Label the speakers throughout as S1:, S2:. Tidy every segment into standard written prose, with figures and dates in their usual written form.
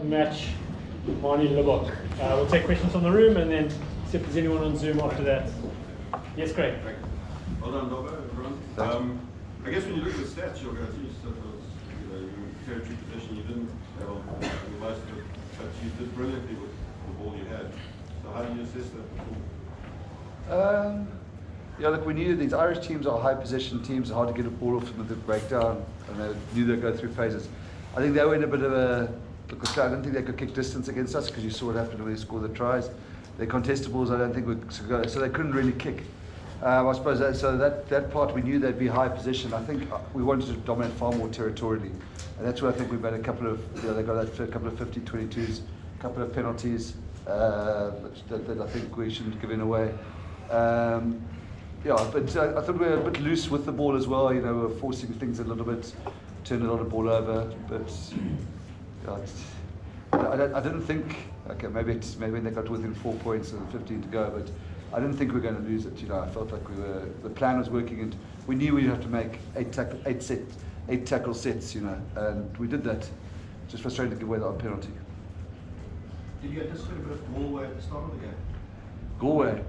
S1: the match, Manie, Libbok. We'll take questions from the room and then see if there's anyone on Zoom after that. Yes, Craig.
S2: Well done, Dobson, everyone. I guess when you look at the stats, you'll go, geez, so you territory position, you didn't have most of it, but you did brilliantly with the ball you had. So how do you assess that?
S3: Yeah, look, we knew these Irish teams are high position teams, hard to get a ball off them with the breakdown, and they knew they'd go through phases. I think they were in a bit of a look. I don't think they could kick distance against us because you saw what happened when they scored the tries. Their contestables, I don't think would go, so they couldn't really kick. I suppose that part we knew they'd be high position. I think we wanted to dominate far more territorially, and that's where I think we've made a couple of, they got that couple of 50-22s, a couple of penalties that I think we shouldn't give in away. Yeah, but I thought we were a bit loose with the ball as well. We were forcing things a little bit, turned a lot of ball over. But I didn't think. Okay, maybe they got within 4 points and 15 to go, but I didn't think we were going to lose it. I felt like the plan was working, and we knew we'd have to make eight tackle sets. And we did that. Just frustrating to give away the odd penalty.
S2: Did you anticipate a bit of Galway at the start of the game?
S3: Galway.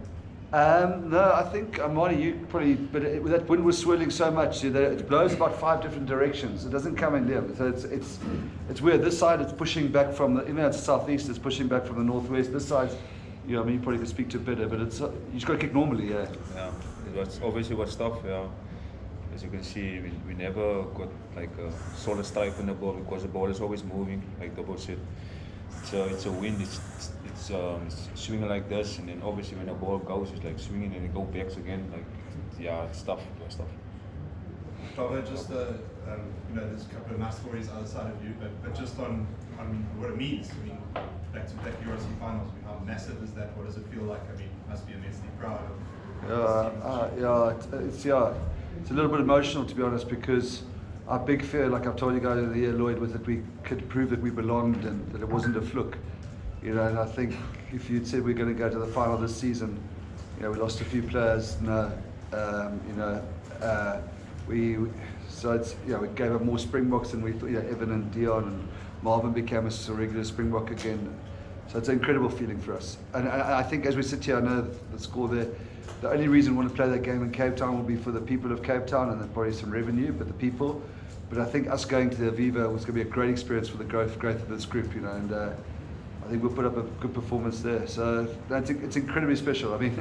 S3: No, I think Manie, you probably, but that wind was swirling so much that it blows about 5 different directions. It doesn't come in there, so it's weird. This side it's pushing back from even though it's southeast, it's pushing back from the northwest. This side, you probably could speak to it better, but it's you just got to kick normally, yeah.
S4: Yeah, it was obviously tough. Yeah, as you can see, we never got like a solid strike on the ball because the ball is always moving, like Dobson said. So it's a wind. It's swinging like this, and then obviously when the ball goes, it's like swinging and it goes back again. Like, yeah, it's tough. It's tough.
S5: Robert, just there's a couple of nice stories outside of you, but just on what it means. I mean, back-to-back URC finals. I mean, how massive is that? What does it feel like? I mean, must be immensely proud of.
S3: It's a little bit emotional, to be honest, because our big fear, like I've told you guys in the year, Lloyd, was that we could prove that we belonged and that it wasn't a fluke. And I think if you'd said we're going to go to the final this season, we lost a few players. No, we gave up more Springboks than we thought. Evan and Dion and Marvin became a regular Springbok again. So it's an incredible feeling for us. And I think as we sit here, I know the score there. The only reason we want to play that game in Cape Town will be for the people of Cape Town and then probably some revenue, but the people. But I think us going to the Aviva was going to be a great experience for the growth of this group, and I think we'll put up a good performance there. So it's incredibly special. I mean,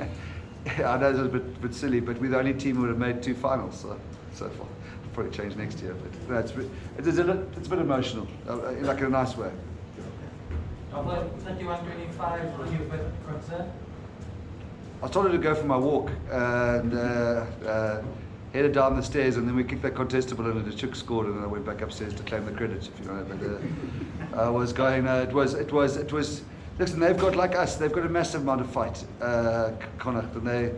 S3: I know it's a bit silly, but we're the only team who would have made 2 finals so far. It'll probably change next year, but it's a bit emotional, like in a nice way.
S6: 21-25, were you a bit concerned?
S3: I started to go for my walk and headed down the stairs, and then we kicked that contestable and the Chook scored, and then I went back upstairs to claim the credit, if you know. But I was going. It was. Listen, they've got, like us, they've got a massive amount of fight, Connacht, and they're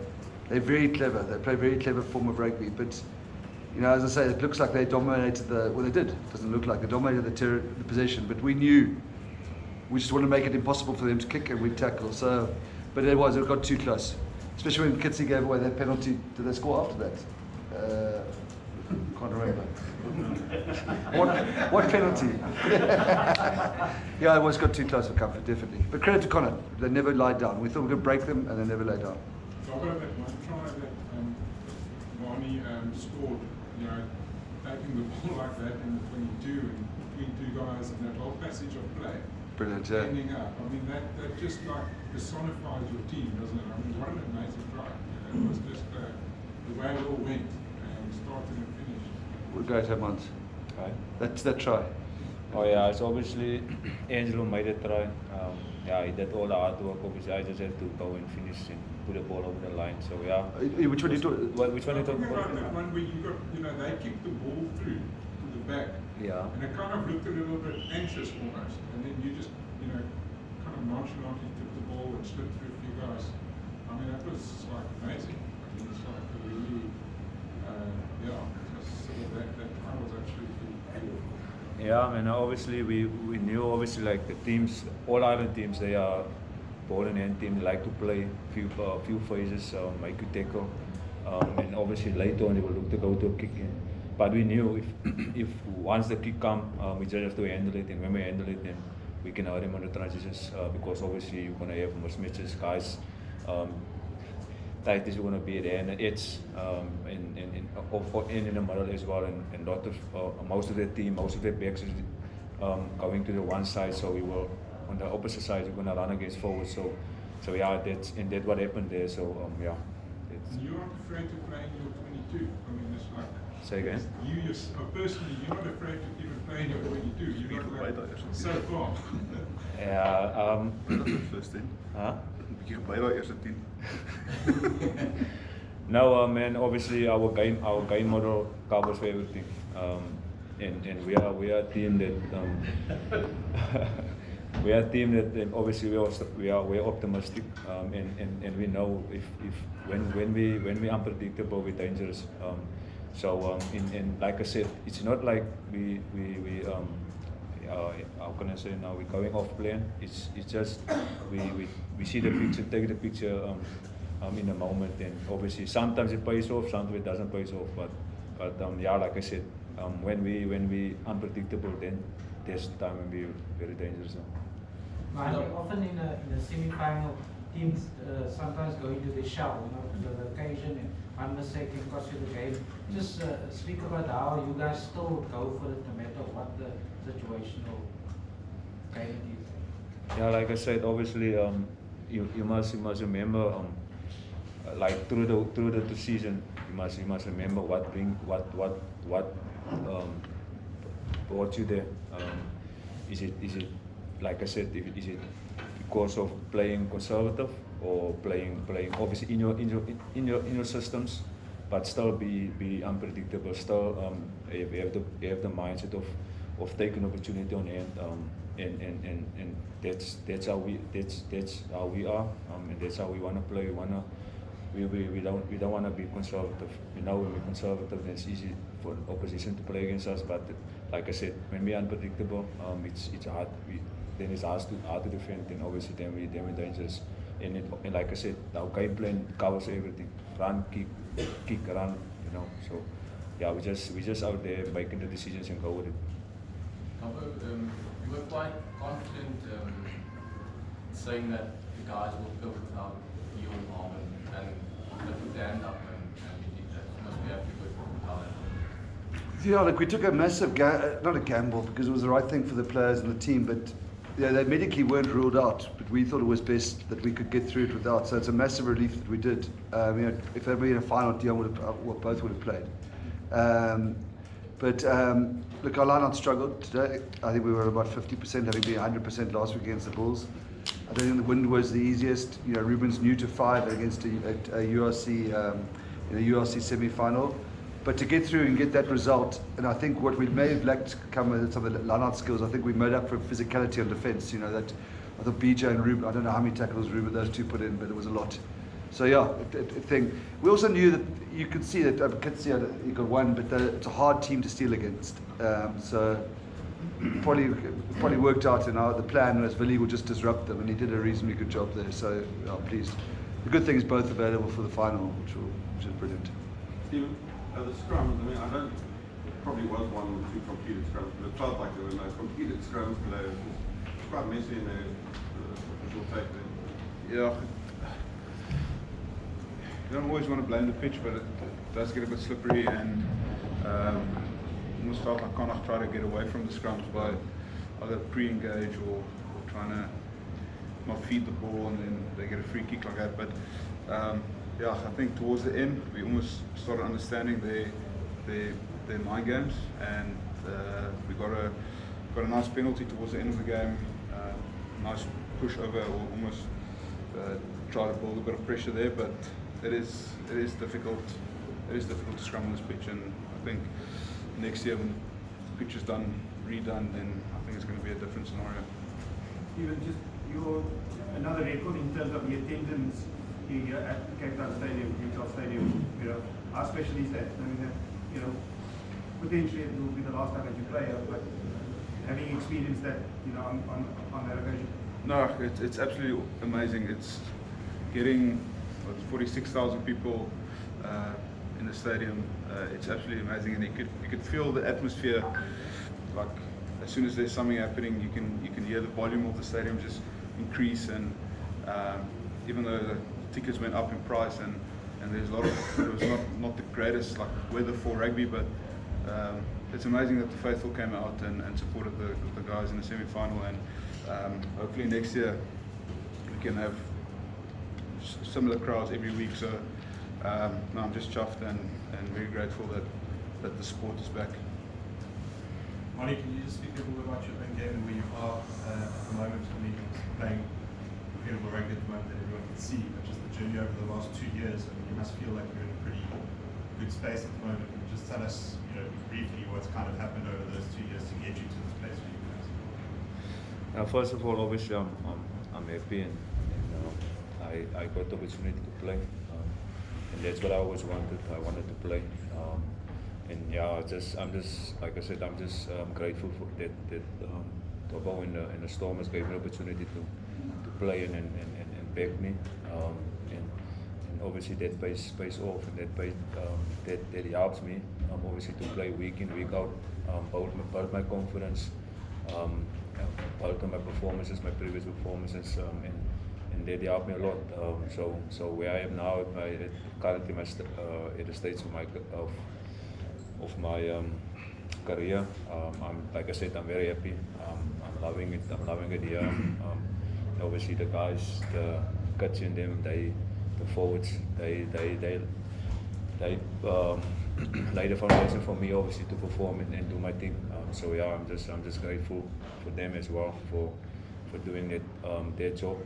S3: very clever. They play a very clever form of rugby, but as I say, it looks like they dominated they did. It doesn't look like they dominated the possession, but we knew we just want to make it impossible for them to kick, and we tackle. So, but it got too close, especially when Kitshoff gave away that penalty. Did they score after that? Can't remember. What penalty? Yeah, it was got too close for comfort, definitely. But credit to Connacht, they never lied down. We thought we could break them, and they never laid down.
S7: So I've got that one try that Manie scored, taking the ball like that in the 22 and between 2 guys and that whole passage of play.
S3: Brilliant, yeah.
S7: Ending up. I mean, that just like personifies your team, doesn't it? I mean, what an amazing try. It was just the way it all went, started and finished.
S3: We're great, Hermans.
S4: Right.
S3: That's that try.
S4: Oh yeah, it's obviously Angelo made a try. He did all the hard work. Obviously, I just had to go and finish and put the ball over the line. So yeah.
S3: Which one are you talking?
S4: Which one are you talking about?
S7: That one where you got, they kicked the ball through to the back.
S4: Yeah.
S7: And it kind of looked a little bit anxious almost, and then you just, kind of nonchalantly took the ball and slipped through a few guys. I mean, that was like amazing. I mean, it's like a really, that time was absolutely cool.
S4: Yeah, I mean, obviously we knew like the teams, all Ireland teams, they are ball in hand team. They like to play few phases, make you tackle, and obviously later on they will look to go to a kick in. But we knew if once the kick come, we just have to handle it, and when we handle it, then we can hurt him on the transitions because obviously you're going to have mismatches, guys. Tight is going to be there and it's in the middle as well, and lot of most of their team, most of their backs is going to the one side, so we will on the opposite side we're going to run against forward. So yeah, that's what happened there. So yeah.
S7: And you aren't afraid to play in your 22. I mean, it's like.
S4: Say again.
S7: You personally, you're not afraid to even play in your 22. You're not like so calm.
S4: Yeah.
S3: First thing.
S4: Huh?
S3: Bietjie by daai eerste 10.
S4: No, man. Obviously, our game model covers for everything, and we are a team that we are a team that obviously we are optimistic, and we know if when we unpredictable, we're dangerous. So and like I said, it's not like we how can I say now we're going off plan. It's just we see the picture, take the picture in a moment, and obviously sometimes it pays off, sometimes it doesn't pay off. But yeah, like I said, when we unpredictable, then there's time when we're very dangerous.
S6: Manie, often in a semi-final, teams sometimes go into the shell, the occasion, and one mistake can cost you the game. Just speak about how you guys still go for it no matter what the situation or game it is.
S4: Yeah, like I said, obviously you must remember like through the season you must remember what brought you there. Is it like I said, is it because of playing conservative or playing obviously in your systems, but still be unpredictable, still you have the mindset of taking opportunity on hand, and that's how we are, and that's how we want to play. We don't want to be conservative. We know when we're conservative, then it's easy for the opposition to play against us. But like I said, when we're unpredictable, it's hard. Then it's hard to defend, and obviously then we're dangerous. And like I said, our game plan covers everything: run, kick, run. So yeah, we just out there making the decisions and go with it.
S8: You were quite confident saying that the guys will cope without you and Marvin, and they put their hand up and you did that. You must be happy with how that.
S3: Yeah, look, we took a massive not a gamble because it was the right thing for the players and the team, but yeah, they medically weren't ruled out, but we thought it was best that we could get through it without. So it's a massive relief that we did. If they'd been in a final, Dion both would have played. Look, our line-out struggled today. I think we were about 50%, having been 100% last week against the Bulls. I don't think the wind was the easiest. Ruben's new to 5 against a URC in a URC semi-final. But to get through and get that result, and I think what we may have lacked come with some of the line-out skills, I think we made up for physicality on defence. That I thought BJ and Ruben, I don't know how many tackles Ruben those two put in, but it was a lot. So yeah, thing. We also knew that you could see that Kitshoff he got one, but it's a hard team to steal against. So probably worked out. The plan was Willie would just disrupt them, and he did a reasonably good job there. So I'm pleased. The good thing is both available for the final, which is brilliant.
S2: Stephen, the scrums. It probably was one or two completed scrums, but it felt like there were no completed scrums today. It was quite messy in the official take there.
S9: Yeah. You don't always want to blame the pitch, but it does get a bit slippery, and almost felt like Connacht tried to get away from the scrums by either pre-engage or trying to not feed the ball, and then they get a free kick like that. But yeah, I think towards the end we almost started understanding their mind games, and we got a nice penalty towards the end of the game. Nice push over, or almost try to build a bit of pressure there, but it is difficult. It is difficult to scrum on this pitch, and I think next year when the pitch is redone, then I think it's going to be a different scenario.
S10: Even just another record in terms of the attendance here at Cape Town Stadium, Kitshoff Stadium. How special is that? Potentially it will be the last time that you play, but having experienced that, on that occasion.
S9: No, it's absolutely amazing. It's getting 46,000 people in the stadium. It's absolutely amazing, and you could feel the atmosphere like as soon as there's something happening, you can hear the volume of the stadium just increase, and even though the tickets went up in price, and there's a lot of, it was not the greatest like weather for rugby, but it's amazing that the faithful came out and supported the guys in the semi-final, and hopefully next year we can have similar crowds every week. So no, I'm just chuffed and very grateful that the sport is back.
S5: Manie, can you just speak a little bit about your own game and where you are at the moment? I mean, playing incredible rugby at the moment that everyone can see, but just the journey over the last 2 years, I mean, you must feel like you're in a pretty good space at the moment. Can you just tell us, briefly what's kind of happened over those 2 years to get you to this place where you guys are?
S4: First of all, obviously, I'm happy, and I got the opportunity to play, and that's what I always wanted. I wanted to play, and yeah, I'm just like I said, I'm just grateful for that Dobson and the Stormers gave me the opportunity to play and back me, and obviously that pays off, and that helps me obviously to play week in, week out, both my confidence, both of my performances, my previous performances, and that helped me a lot. So where I am now, currently at the stage of my career, like I said, I'm very happy. I'm loving it. I'm loving it here. Obviously, the guys, the Kitshoff and them, the forwards, they lay the foundation for me, obviously, to perform and do my thing. So yeah, I'm just grateful for them as well for doing their job.